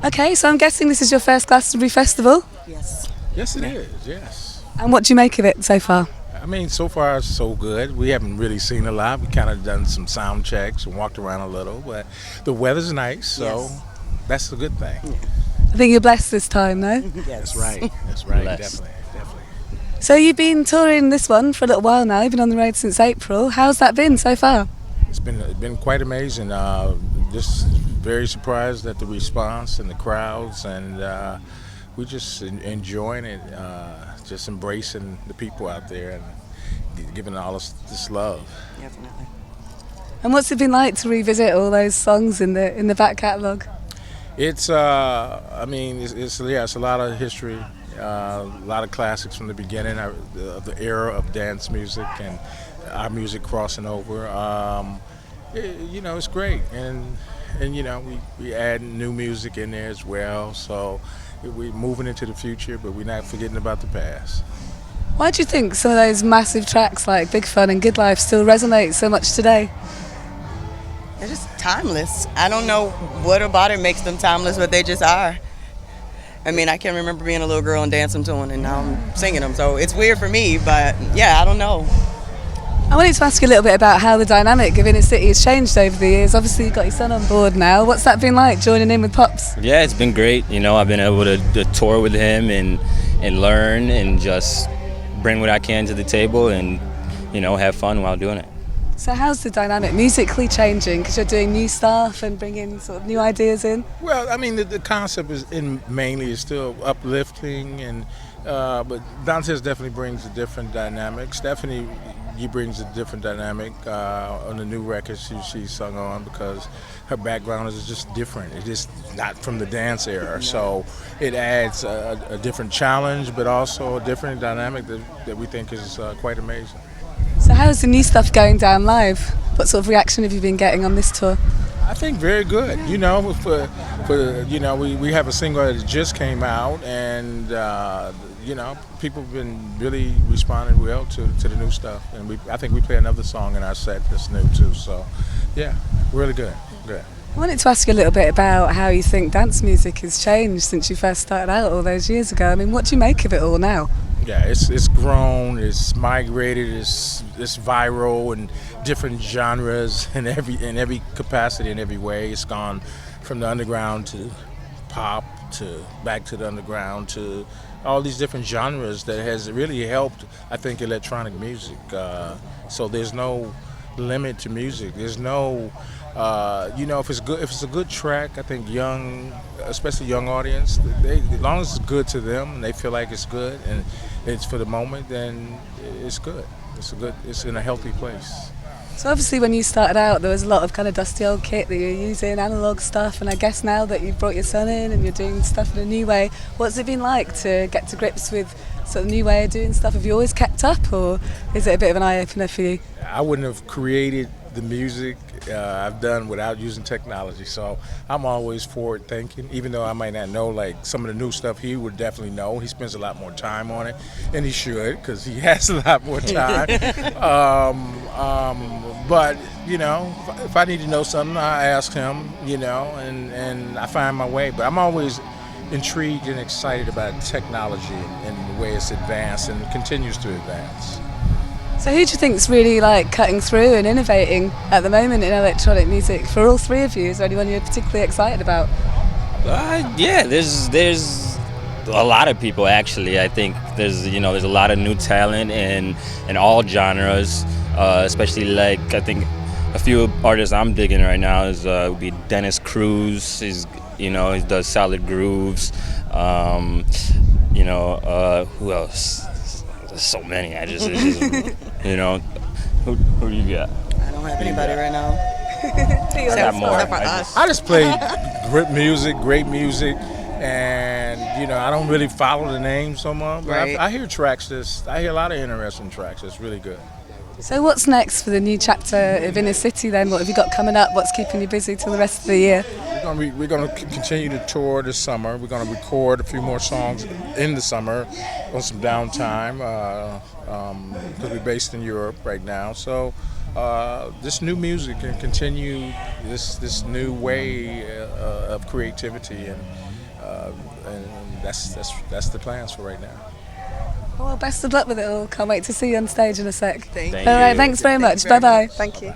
Okay, so I'm guessing this is your first Glastonbury Festival. Yes. Yes, it is. Yes. And what do you make of it so far? I mean, so far so good. We haven't really seen a lot. We kind of done some sound checks and walked around a little, but the weather's nice, so Yes. that's a good thing. I think you're blessed this time, no? Yes. That's right. That's right. Blessed. Definitely. Definitely. So you've been touring this one for a little while now. You've been on the road since April. How's that been so far? It's been quite amazing. Just very surprised at the response and the crowds, and we just enjoying it. Just embracing the people out there and giving all us this love. Definitely. And what's it been like to revisit all those songs in the back catalogue? It's I mean, it's a lot of history, a lot of classics from the beginning, the era of dance music and our music crossing over. It's great, and we add new music in there as well. So we're moving into the future, but we're not forgetting about the past. Why do you think some of those massive tracks like Big Fun and Good Life still resonate so much today? They're just timeless. I don't know what about it makes them timeless, but they just are. I mean, I can remember being a little girl and dancing to them, and now I'm singing them. So it's weird for me, but yeah, I don't know. I wanted to ask you a little bit about how the dynamic of Inner City has changed over the years. Obviously, you've got your son on board now. What's that been like, joining in with Pops? Yeah, it's been great. I've been able to tour with him and learn and just bring what I can to the table and, have fun while doing it. So how's the dynamic musically changing? Because you're doing new stuff and bringing sort of new ideas in. Well, I mean, the concept mainly is still uplifting, and but Dantes definitely brings a different dynamic. Stephanie, he brings a different dynamic on the new records she sung on, because her background is just different. It is not from the dance era, so it adds a different challenge, but also a different dynamic that we think is quite amazing. So how's the new stuff going down live? What sort of reaction have you been getting on this tour? I think very good. We have a single that just came out, and people have been really responding well to the new stuff, and I think we play another song in our set that's new too. So, yeah, really good. Good. I wanted to ask you a little bit about how you think dance music has changed since you first started out all those years ago. I mean, what do you make of it all now? Yeah, it's grown, it's migrated, it's viral in different genres in every capacity, in every way. It's gone from the underground to pop to back to the underground to all these different genres that has really helped, I think, electronic music. So there's no limit to music. There's no if it's a good track, I think especially young audience, as long as it's good to them and they feel like it's good and it's for the moment, then it's good. It's in a healthy place. So obviously when you started out there was a lot of kind of dusty old kit that you were using, analogue stuff, and I guess now that you've brought your son in and you're doing stuff in a new way, what's it been like to get to grips with sort of new way of doing stuff? Have you always kept up, or is it a bit of an eye-opener for you? I wouldn't have created the music I've done without using technology, so I'm always forward thinking, even though I might not know like some of the new stuff. He would definitely know. He spends a lot more time on it, and he should, because he has a lot more time. But if I need to know something, I ask him, and I find my way. But I'm always intrigued and excited about technology and the way it's advanced and continues to advance. So who do you think's really like cutting through and innovating at the moment in electronic music? For all three of you, is there anyone you're particularly excited about? Yeah, there's a lot of people actually. I think there's a lot of new talent in all genres, especially like I think a few artists I'm digging right now would be Dennis Cruz. He does solid grooves. Who else? There's so many. Who do you got? I don't have anybody right now. I got more. Except for us. I just play great music, and I don't really follow the names so much. But Right. I hear tracks. I hear a lot of interesting tracks. It's really good. So what's next for the new chapter of Inner City then? What have you got coming up? What's keeping you busy till the rest of the year? We're gonna continue to tour this summer. We're gonna record a few more songs in the summer on some downtime because we're based in Europe right now. So this new music and continue this new way of creativity, and that's the plans for right now. Well, best of luck with it all. Can't wait to see you on stage in a sec. Thank you. All right, thanks very much. Bye bye. Thank you.